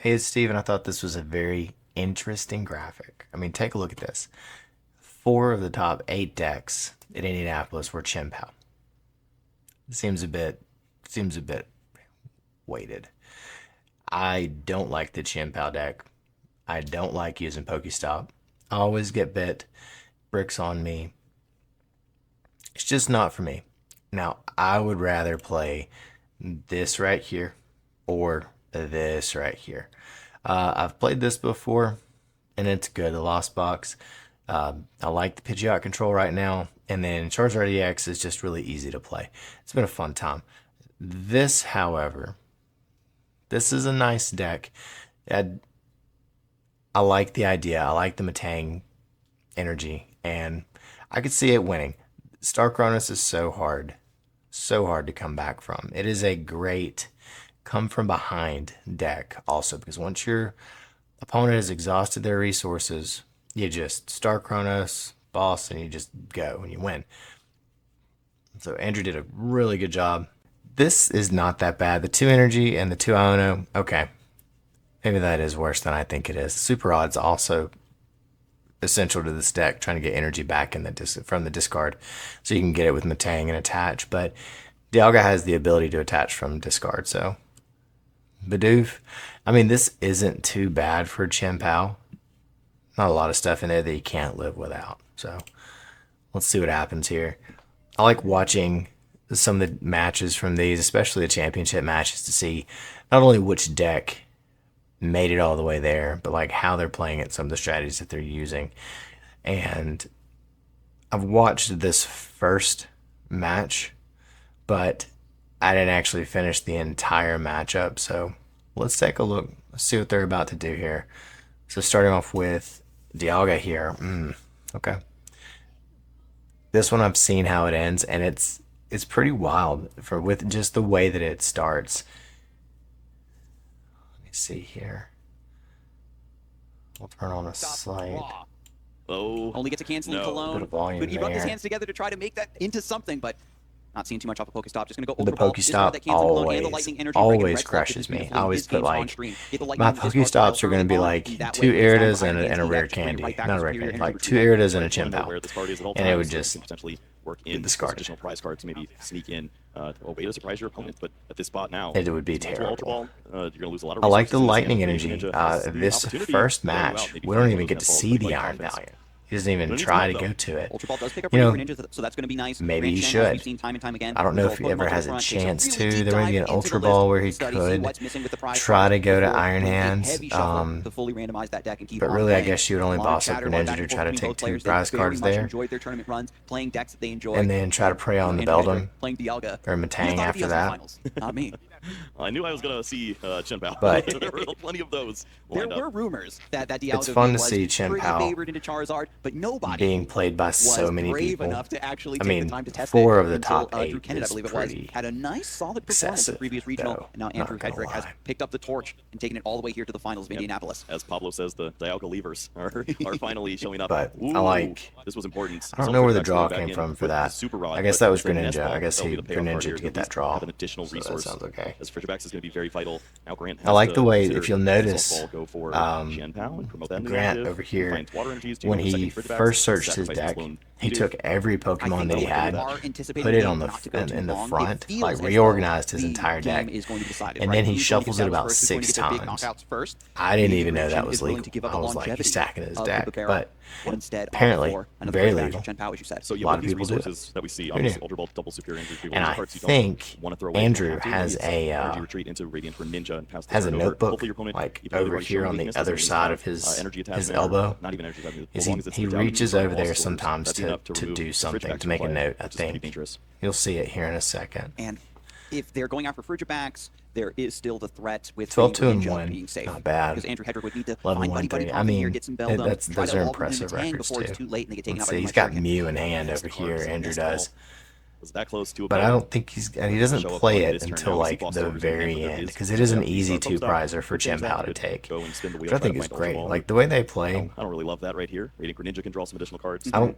Hey, it's Steven. I thought this was a very interesting graphic. I mean, take a look at this. 4 of the top 8 decks at Indianapolis were Chien. Seems a bit weighted. I don't like the Chien deck. I don't like using pokestop. I always get bit, bricks on me. It's just not for me. Now, I would rather play this right here or this right here. I've played this before, and it's good. The Lost Box. I like the Pidgeot control right now, and then Charizard EX is just really easy to play. It's been a fun time. This, however, this is a nice deck. I like the idea. I like the Matang energy, and I could see it winning. Star Cronus is so hard to come back from. It is a great come from behind deck also, because once your opponent has exhausted their resources, you just Star Cronus, boss, and you just go and you win. So Andrew did a really good job. This is not that bad. The 2 energy and the 2 Iono, okay. Maybe that is worse than I think it is. Super Odd's also essential to this deck, trying to get energy back in from the discard, so you can get it with Matang and attach. But Dialga has the ability to attach from discard, so Bidoof. I mean, this isn't too bad for Chien. Not a lot of stuff in there that you can't live without. So let's see what happens here. I like watching some of the matches from these, especially the championship matches, to see not only which deck made it all the way there, but like how they're playing it, some of the strategies that they're using. And I've watched this first match, but I didn't actually finish the entire matchup. So let's take a look. Let's see what they're about to do here. So starting off with Dialga here. Okay. This one I've seen how it ends, and it's pretty wild with just the way that it starts. Let me see here. We'll turn on a slide. Oh, only gets a cancel in Cologne. Could he rub his hands together to try to make that into something, but not seeing too much off of Pokestop. Just going to go over the Pokestop always crushes me. I always put like, my Pokestops are going to be like 2 Iridas and a rare candy. Not a rare candy, like 2 Iridas and a Chien. And it would just work in discarded. Additional prize cards, maybe sneak in a way to surprise your opponent. But at this spot now, it would be terrible. You're gonna lose a lot of I like the resources. lightning energy. This first match, we don't even get to see the Iron Valiant. He doesn't even try to go to it. You know, so that's going to be nice. Maybe he should. I don't know if he ever has a chance to. There may be an Ultra Ball where he could try to go to Iron Hands. But really, I guess you would only boss up Greninja to try to take 2 prize cards there. And then try to prey on the Beldum or Matang after that. Not me. I knew I was going to see Chien. But there were plenty of those. There were rumors that Dialga it's fun to see Chien but nobody being played by so many people. Enough to actually I mean, the time to test 4 it of the top until, 8 Drew Kennett, is I believe it pretty was, had a nice solid performance in the previous regional, though, and now Andrew Hedrick has picked up the torch and taken it all the way here to the finals of Indianapolis. As Pablo says, the Dialga levers are finally showing up. But Ooh, I like. this was important. I don't know where the draw came from for that. I guess that was Greninja. I guess he Greninja to get that draw. An additional resource. That sounds okay. As Fridgebax is going to be very vital. Now Grant I like the way, if you'll notice, Grant over here, when he first searched his deck, he took every Pokemon that he had, put it on in the front, like reorganized his entire deck, and then he shuffles it about 6 times. I didn't even know that was legal. I was like, he's stacking his deck, but apparently very legal. So a lot of people do it. that we see, Ultra Ball double superior energy. And I think Andrew has a notebook like over here on the other side of his elbow. He reaches over there sometimes to do something, to make a note. I think you'll see it here in a second. And if they're going after Frigibax, there is still the threat with 12-2-1 being safe. Not bad. Because Andrew Hedrick would need to 11-1-3. I mean, those are impressive records too. Let's see, he's got Mew in hand over here. Andrew does. Was that close to but I don't think he doesn't play it until like the very end, because it is an easy 2-prizer for Chien to take, which I think is great. Like the way they play. I don't really love that right here. Greninja can draw some additional cards. I don't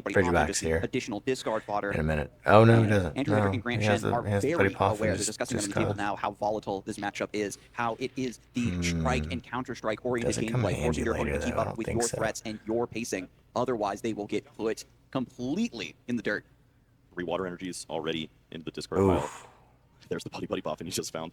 Buddy Bridge Pop, backs just here additional discard fodder. in a minute. Oh, no, he And doesn't. Andrew No, Hedrick and Grant he has Shen the, are he has the very Buddy Pop aware. and They're discussing on just the table kinda, now how volatile this matchup is, how it is the strike and counter-strike oriented Doesn't come in gameplay, forcing handy your opponent later, to keep though, I up don't with think your so. threats and your pacing. Otherwise, they will get put completely in the dirt. 3 water energies already into the discard pile. Oof. There's the Buddy Pop, and he just found.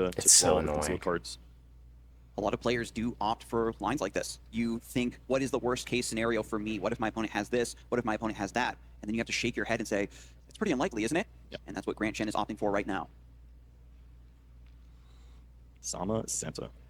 Ninja to It's so swallow the annoying. concealed cards. A lot of players do opt for lines like this. You think, what is the worst case scenario for me? What if my opponent has this? What if my opponent has that? And then you have to shake your head and say, it's pretty unlikely, isn't it? Yep. And that's what Grant Chien is opting for right now. Sama Santa.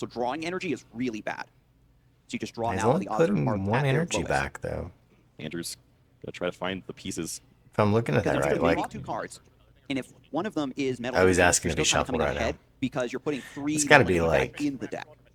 So drawing energy is really bad. So you just draw He's now, only the odds are putting one at their energy lowest. back, though. Andrew's gonna try to find the pieces. If I'm looking at Because that if right, you like, draw 2 cards, and if one of them is metal, oh, he's energy, asking you're to be still kind of shuffled coming right now. ahead because you're putting 3 It's gotta metal be energy back like in the deck.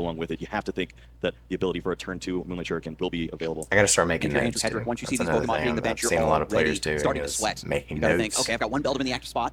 go along with it. You have to think that the ability for a turn 2 Moonlight Shuriken will be available. I got to start making Andrew notes. Hedrick, Too. once you see That's these another Pokemon thing hitting the I've bench, you're seen a lot of already players doing starting to is sweat. making You gotta notes. think, okay, I've got one Beldum in the active spot.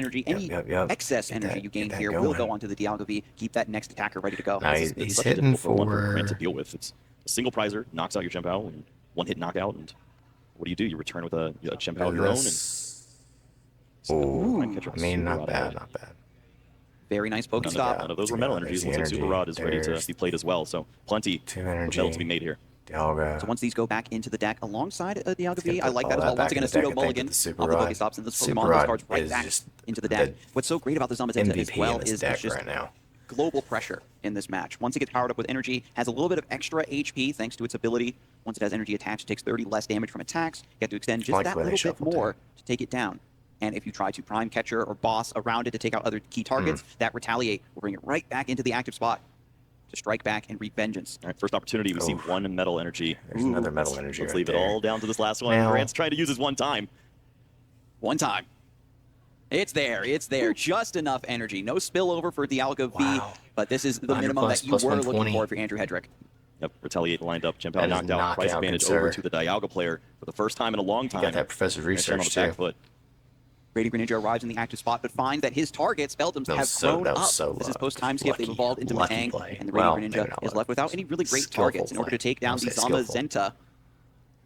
energy, any excess energy you gain here will go onto the Dialga V. Keep that next attacker ready to go. Now It's he's such a hitting difficult one for Grant to for... deal with. It's a single prizer, knocks out your Chien-Pao, and one-hit knockout, and what do? You return with a Chien of your own, and Oh, catcher I mean, not Super bad, Rod. not bad. Very nice None pokestop. of those were metal energies. Looks like Super Rod is ready to be played as well, so plenty Two of energy. metal to be made here. Dialga. So once these go back into the deck alongside Dialga gonna V, I put like all that as that well. back Once again, in a the deck, pseudo I think, mulligan with the Super of the Rod. Pokestops, and this Super Pokemon, those Rod cards right is back just into the deck. the What's so great about the Zamazenta as MVP well in this is deck there's just right now. global pressure in this match. Once it gets powered up with energy, has a little bit of extra HP thanks to its ability. Once it has energy attached, it takes 30 less damage from attacks. You have to extend just like that the way they little bit shuffle, more to take it down. And if you try to prime catcher or boss around it to take out other key targets, that retaliate will bring it right back into the active spot to strike back and reap vengeance. All right, first opportunity. We see one metal energy. There's another metal energy Let's right leave it there. all down to this last one. Now- Grant's trying to use his one time. One time. It's there. It's there. Just enough energy. No spillover for Dialga V, Wow. but this is the 100 minimum plus, that you plus were 120. looking for Andrew Hedrick. Yep, Retaliate lined up. Chien That is knocked out. Price knockout, advantage good over sir. to the Dialga player for the first time in a long time. Got that Professor And Shen on Research the back too. foot. Radiant Greninja arrives in the active spot, but finds that his targets, Beldums, That have was so- grown that was up. so This is luck. post-time skip. They've Lucky- evolved into lucky Matang, play. and the Well, Radiant maybe Greninja not is lucky. left without any really great Skillful targets. In order play. to take down I'll the say skillful. Zamazenta,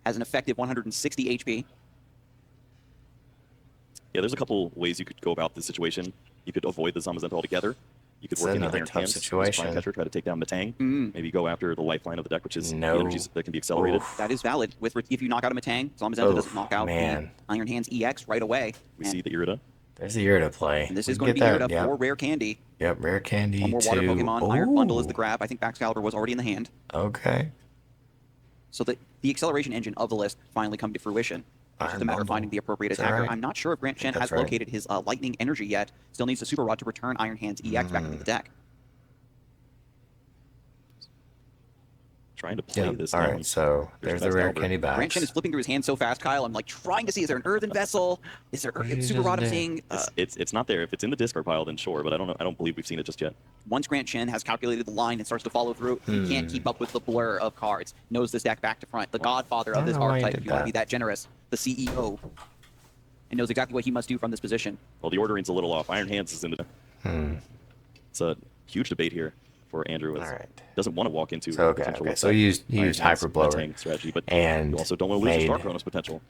has an effective 160 HP. Yeah, there's a couple ways you could go about this situation. You could avoid the Zamazenta altogether. You could It's work in the another Iron tough Hands, situation. Prime Catcher, try to take down Matang. Maybe go after the lifeline of the deck, which is the No. energies that can be accelerated. Oof. That is valid. If you knock out a Matang, Zamazenta Oof, doesn't knock out man. the Iron Hands EX right away. We And- see the Irida. There's the Irida play. and this We is can going to get be that, geared up yep. for Rare Candy. Yep, Rare Candy One more water to... Pokemon. Iron Bundle is Ooh, the grab. I think Baxcalibur was already in the hand. Okay. So the acceleration engine of the list finally come to fruition. It's just Iron a matter of Bundle. finding the appropriate Is that attacker. right? I'm not sure if Grant Shen That's has right. located his Lightning Energy yet. Still needs the Super Rod to return Iron Hands EX back into the deck. Trying to play Yep. this All down. right, so there's the Rare Baxcalibur. Candy Grant backs. Shen is flipping through his hand so fast, Kyle. I'm like trying to see, is there an Earthen Vessel? Is there What is Super Rod? I'm there? seeing. It's not there. If it's in the discard pile, then sure, but I don't know. I don't believe we've seen it just yet. Once Grant Shen has calculated the line and starts to follow through, he can't keep up with the blur of cards. Knows this deck back to front. The godfather I of don't this know why he archetype, did if you want to that. be that generous. The CEO. And knows exactly what he must do from this position. Well, the ordering's a little off. Iron Hands is in the. It's a huge debate here for Andrew. All right. Doesn't want to walk into. So, okay, potential okay. with So that he used Iron Hands Hyper Blower Matang strategy, but and you also don't want to lose your Star made Chronos potential.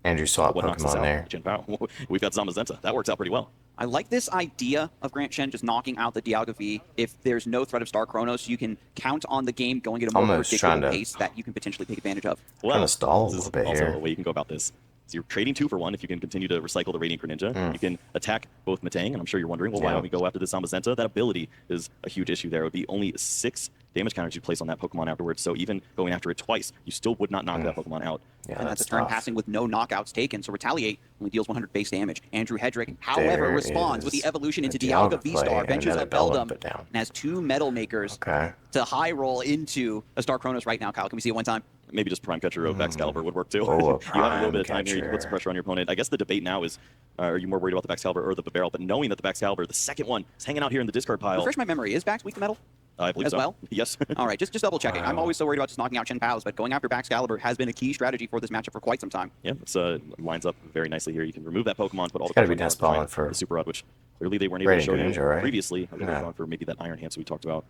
Andrew swap What knocks us Pokemon out? there. Chien Pao. We've got Zamazenta. That works out pretty well. I like this idea of Grant Shen just knocking out the Dialga V. If there's no threat of Star Chronos, you can count on the game going at a more Almost predictable trying to- pace that you can potentially take advantage of. Well, Kinda stall a this is little bit also here. a way you can go about this. So you're trading 2 for 1 if you can continue to recycle the Radiant Greninja. You can attack both Matang, and I'm sure you're wondering, well, why Yeah. don't we go after this Zamazenta? That ability is a huge issue there. It would be only 6 damage counters you place on that Pokemon afterwards, so even going after it twice, you still would not knock that Pokemon out. Yeah, And that's a that's turn tough. passing with no knockouts taken, so Retaliate only deals 100 base damage. Andrew Hedrick, however, There responds with is the evolution a into Dialga Dialga play Vstar, and benches another up Beldum, Beldum put down. and has 2 Metal Makers Okay. to high roll into a Star Chronos right now. Kyle, can we see it one time? Maybe just Prime Catcher of Baxcalibur would work too. Oh, a You have a little Prime bit of time here. You can put some Catcher. pressure on your opponent. I guess the debate now is, are you more worried about the Baxcalibur or the Barrel? But knowing that the Baxcalibur, the second one, is hanging out here in the discard pile. Refresh my memory. Is Bax weak to metal? I believe as so. well? Yes. All right, just double checking. I'm Wow. always so worried about just knocking out Chien Pao's, but going after Baxcalibur has been a key strategy for this matchup for quite some time. Yeah, it's lines up very nicely here. You can remove that Pokemon, put all the gotta be pressure on Nest the fight, Ballin' for the Super Rod, which clearly they weren't able to Radiant show you Greninja, right? previously. They were Yeah. going for maybe that Iron Hand, so we talked about.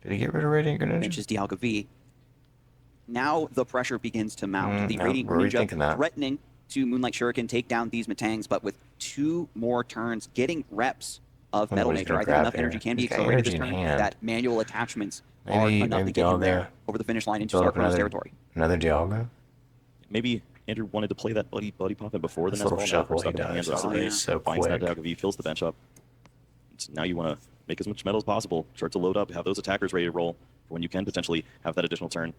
Did he get rid of Radiant Greninja? Benches Dialga V. Now the pressure begins to mount. The no, Radiant we're Greninja rethinking that. threatening to Moonlight Shuriken take down these Matangs, but with 2 more turns, getting reps of Oh, Metal he's Maker. gonna I think grab enough here. energy can be He's got accelerated this energy in turn hand. that manual attachments are Maybe enough to get him Dialga. there over the finish line into Build Star up Chronos another, territory. another Dialga. Maybe Andrew wanted to play that Buddy Pop in before the This Nest little Ball. shuffle Stuck he in the hands does. of the Oh, yeah. race. So Finds that quick. Dialga V, fills the bench up. So now you want to make as much metal as possible. Start to load up, have those attackers ready to roll for when you can potentially have that additional turn.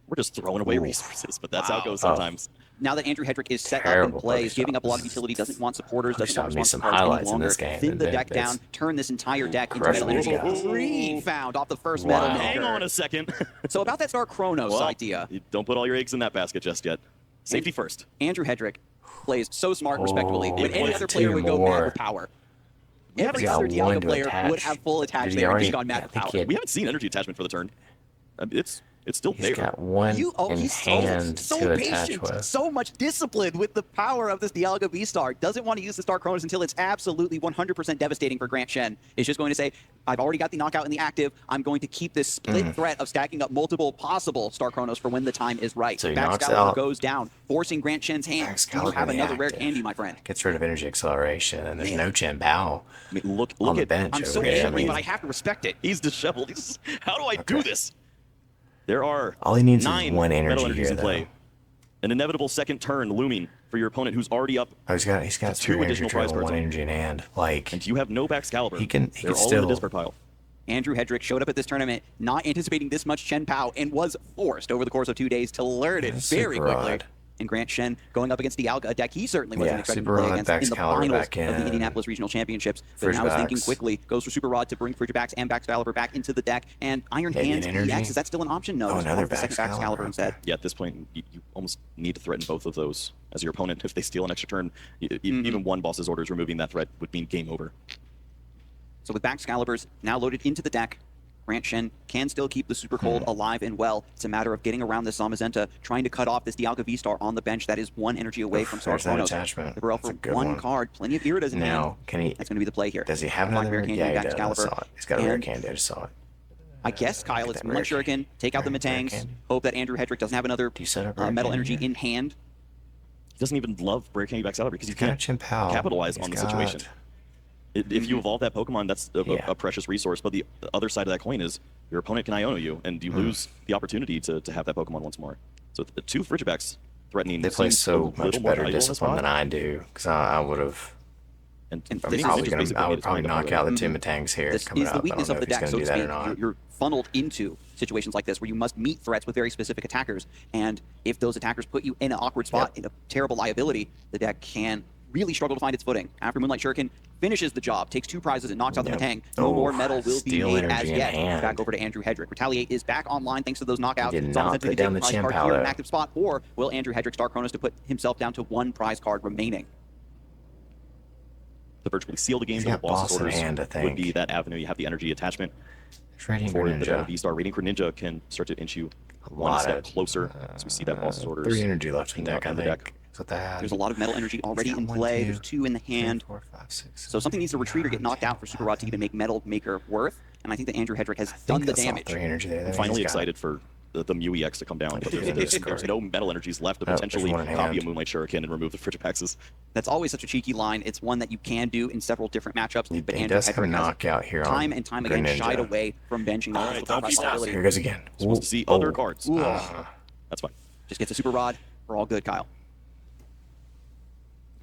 We're just throwing away resources, but that's how it goes Oh. sometimes. Now that Andrew Hedrick is set up in Terrible play, is giving up a lot of Pokestops. utility, doesn't want supporters, doesn't want Pokestop needs some responsive cards any highlights in longer. this game. Thin the deck It's- down, turn this entire deck into crushing Metal these Energy. guys. 3 found off the first Wow. Metal Hang Maker. on a second. So about that Star Chronos Well, idea, you don't put all your eggs in that basket just yet. Safety first. Andrew Hedrick plays so smart, respectfully, Oh, when any yeah. other player 2 would go mad more. with power. Yeah, Every he's other got 1 Dialga to player attach. would have full Did attachment he and already- just gone I mad with think power. he had- We haven't seen energy attachment for the turn. It's It's still He's there. got one in He's hand so to attach patient, with. so much discipline with the power of this Dialga Vstar. Doesn't want to use the Star Chronos until it's absolutely 100% devastating for Grant Shen. It's just going to say, I've already got the knockout in the active. I'm going to keep this split threat of stacking up multiple possible Star Chronos for when the time is right. So he Back knocks Excalibur out goes down, forcing Grant Shen's hand. Excalibur You have in the another rare active. candy, my friend. Gets rid of energy acceleration, and there's no Chien Bao I mean, look on the at bench. I'm so over there. angry, but I have to respect it. He's disheveled. How do I do this? There are All he needs is 9 one energy metal energies here, in play. though. An inevitable second turn looming for your opponent who's already up. Oh, he's got 2 3 energy additional prize and cards one on. energy in hand. Like, And you have no Excalibur. He can They're all in still- the discard pile. Andrew Hedrick showed up at this tournament not anticipating this much Chen Pao and was forced over the course of 2 days to learn it That's very super quickly. odd. And Grant Shen going up against Dialga, a deck he certainly wasn't Yeah, expecting Super to play Rod against backs in the Excalibur finals back of the in. Indianapolis Regional Championships. But now is thinking Frizzbacks. quickly, goes for Super Rod to bring Frizzbacks and back Excalibur back into the deck. And Iron Maybe an Hands energy. EX, is that still an option? No, Oh, just another going for the second back Excalibur Excalibur, instead. okay. Yeah, at this point, you almost need to threaten both of those as your opponent. If they steal an extra turn, even one boss's orders removing that threat would mean game over. So with back Excaliburs now loaded into the deck, Grant Shen can still keep the Super Cold alive and well. It's a matter of getting around this Zamazenta, trying to cut off this Dialga Vstar on the bench that is 1 energy away from Star there's that Chronos. attachment. Bibarel That's a for good 1 one. card, plenty of Iridas in hand. now, can he... That's going to be the play here. Does he have Black another? Rare Candy, Yeah, he back does. I Excalibur. saw it. He's got a rare And candy. I just saw it. I guess, Kyle, Look at it's that Moonlight rare Shuriken, candy. take out the Rare Matangs, candy. hope that Andrew Hedrick doesn't have another Do you set up rare metal candy? energy in hand. He doesn't even love Rare Candy Excalibur because he He's got a can't Chien Pao. capitalize He's on the got- situation. If you evolve that Pokemon, that's Yeah. a precious resource. But the other side of that coin is your opponent can Iono you, and you lose the opportunity to have that Pokemon once more. So the 2 Frigibax threatening. They play seems a so little much more better valuable in this discipline spot. than I do, because I would have... And And Mini this Ninja's is- basically I made would its probably mind up knock already. out the 2 Matangs here This coming is up. the I don't weakness know of the if he's deck, going so to to do that speak. or not. You're funneled into situations like this where you must meet threats with very specific attackers. And if those attackers put you in an awkward spot, in a terrible liability, the deck can really struggle to find its footing. After Moonlight Shuriken finishes the job, takes 2 prizes, and knocks out the Yep. Matang, no Oh, more metal will be steal made as energy in yet. hand. Back over to Andrew Hedrick. Retaliate is back online thanks to those knockouts. He did It's not almost put to down take the a prize Chien card Pao, here in an though. active spot, or will Andrew Hedrick Star Chronos to put himself down to 1 prize card remaining? To virtually seal the game He's with the got boss's boss in orders hand, I would think. be that avenue. You have the energy attachment It's Radiant for the Greninja. V-Star. Radiant Greninja can start to inch you one lot step of, closer as we see that boss's orders. 3 energy left in being deck, I out on the think. deck. That's what they had. There's a lot of metal energy already got in 1, play. 2, There's 2 in the 3, hand. 4, 5, 6, So something needs to retreat or get knocked out for Super Rod to even make Metal Maker worth. And I think that Andrew Hedrick has done the damage. 3 energy there. I'm finally excited for the Mew EX to come down, but there's no metal energies left to there's potentially one in copy a hand. Moonlight Shuriken and remove the Frigibaxes. That's always such a cheeky line. It's one that you can do in several different matchups. But He Andrew does have a Hedrick has knockout here on time and time again Greninja. shied away from benching the All right, multiple don't be possibility. Here goes again. Supposed to see Oh. other cards. Ooh. That's fine. Just gets a Super Rod. We're all good, Kyle.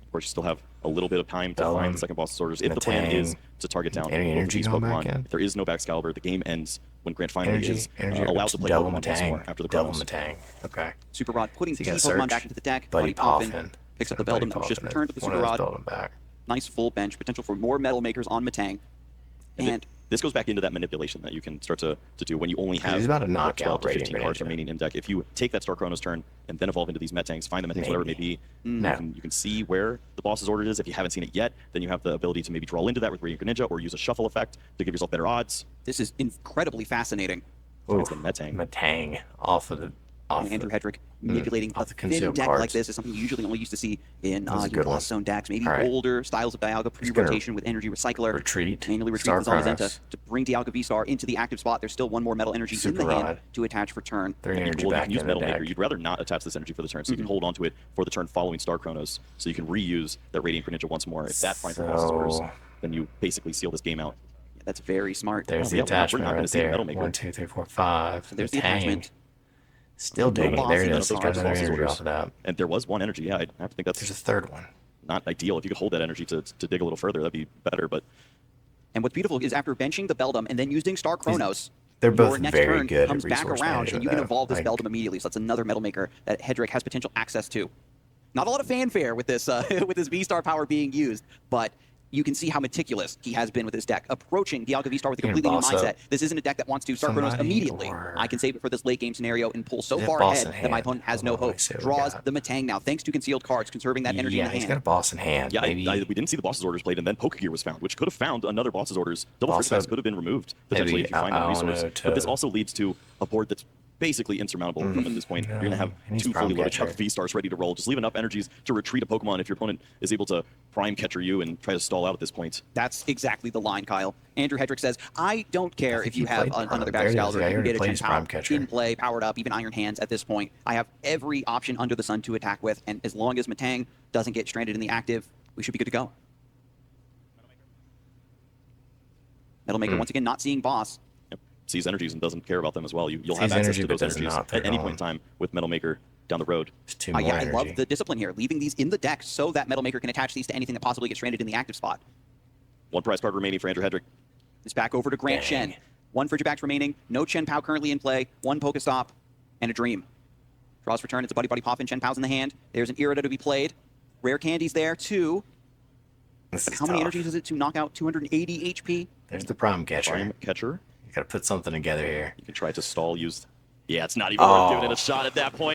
Of course, you still have a little bit of time to Bellum, find the second boss's orders. If the plan Matang, is to target down any both of energy these going back Pokemon, in? if there is no Excalibur, the game ends when Grant finally is allowed to play double Pokemon once more Matang. after the Double Chronos. Matang. Okay. Super Rod putting So key you Pokemon got Search, back into the deck. Buddy Poffin Poffin. picks up the Buddy Beldum that was just Poffin. returned to the One Super of those Rod. Beldum back. Nice full bench. Potential for more Metal Makers on Matang. And This goes back into that manipulation that you can start to do when you only have He's about to knock 12 out to 15 Radiant cards Greninja. remaining in deck. If you take that Star Chronos turn and then evolve into these Metangs, find the Metangs, whatever it may be, No. you can see where the boss's order is. If you haven't seen it yet, then you have the ability to maybe draw into that with Radiant Greninja or use a shuffle effect to give yourself better odds. this is incredibly fascinating. It's Ooh, the Metang. Matang off of the... Off And Andrew the, Hedrick manipulating a off the thin concealed deck like cards. this is something you usually only used to see in That's a your good one. Lost Zone decks. Maybe All right. older styles of Dialga gonna pre-rotation with Energy Recycler. retreat. Manually retreat Star with Zamazenta Chronos. to bring Dialga Vstar into the active spot. There's still 1 more metal energy in Super the hand Rod. to attach for turn. 3 And energy you back can use in the Metal Maker. deck. You'd rather not attach this energy for the turn, so you can hold on to it for the turn following Star Chronos, so you can reuse that Radiant Greninja once more. If that finds the boss's orders, So- then you basically seal this game out. Yeah, that's very smart. There's Oh, the yeah, we're not attachment gonna right see the there. Metal Maker. 1, 2, 3, 4, 5. So there's the Matang. attachment. Still digging. boss There it in is. those Got cards. another Boss's energy orders. off of that. And there was 1 energy. Yeah, I have to think There's a that's 3rd one. not ideal. If you could hold that energy to dig a little further, that'd be better. But And what's beautiful is after benching the Beldum and then using Star Chronos, They're your both next very turn good at comes back resource around management, and you can though. evolve this Like- Beldum immediately. So that's another Metal Maker that Hedrick has potential access to. Not a lot of fanfare with this with this V-Star power being used, but you can see how meticulous he has been with his deck, approaching Dialga Vstar with a You can completely new boss up mindset. This isn't a deck that wants to Star Chronos somebody, immediately. or- I can save it for this late game scenario and pull so Is it far boss ahead in that my hand? opponent has no Hold on, hope. let's see what we Draws got. the Matang now, thanks to concealed cards, conserving that energy Yeah, in the he's hand. got a boss in hand. yeah, Maybe we didn't see the boss's orders played, and then Pokegear was found, which could have found another boss's orders. Double Also, Frigibax could have been removed potentially maybe if you find that Iono resource. But this to- also leads to a board that's basically insurmountable from at this point. You're going to have he needs two fully Prime loaded Catcher. V-Stars ready to roll. Just leave enough energies to retreat a Pokemon if your opponent is able to Prime Catcher you and try to stall out at this point. That's exactly the line, Kyle. Andrew Hedrick says, I don't care think if you he have played another Prime. There it is. Backscalder, Yeah, he you already get a played 10 his power Prime Catcher. in play, powered up, even Iron Hands at this point. I have every option under the sun to attack with, and as long as Matang doesn't get stranded in the active, we should be good to go. Metal Maker, once again, not seeing Boss. Yep. Sees energies and doesn't care about them as well. You'll Sees have access energy, to but those does energies not put at it any on. point in time with Metal Maker down the road. It's two more Yeah, I energy. love the discipline here, leaving these in the deck so that Metal Maker can attach these to anything that possibly gets stranded in the active spot. One prize card remaining for Andrew Hedrick. It's back over to Grant Dang. Shen. One Frigibax remaining, no Chen Pao currently in play, one Pokestop, and a Dream. Draws return, it's a Buddy Buddy Poffin, Chen Pao's in the hand. There's an Irida to be played. Rare Candy's there, too. This But is how many tough. energies is it to knock out 280 HP? There's the Prime Catcher. Prime Catcher. You gotta put something together here. You can try to stall, use... Yeah, it's not even worth giving it a shot at that point.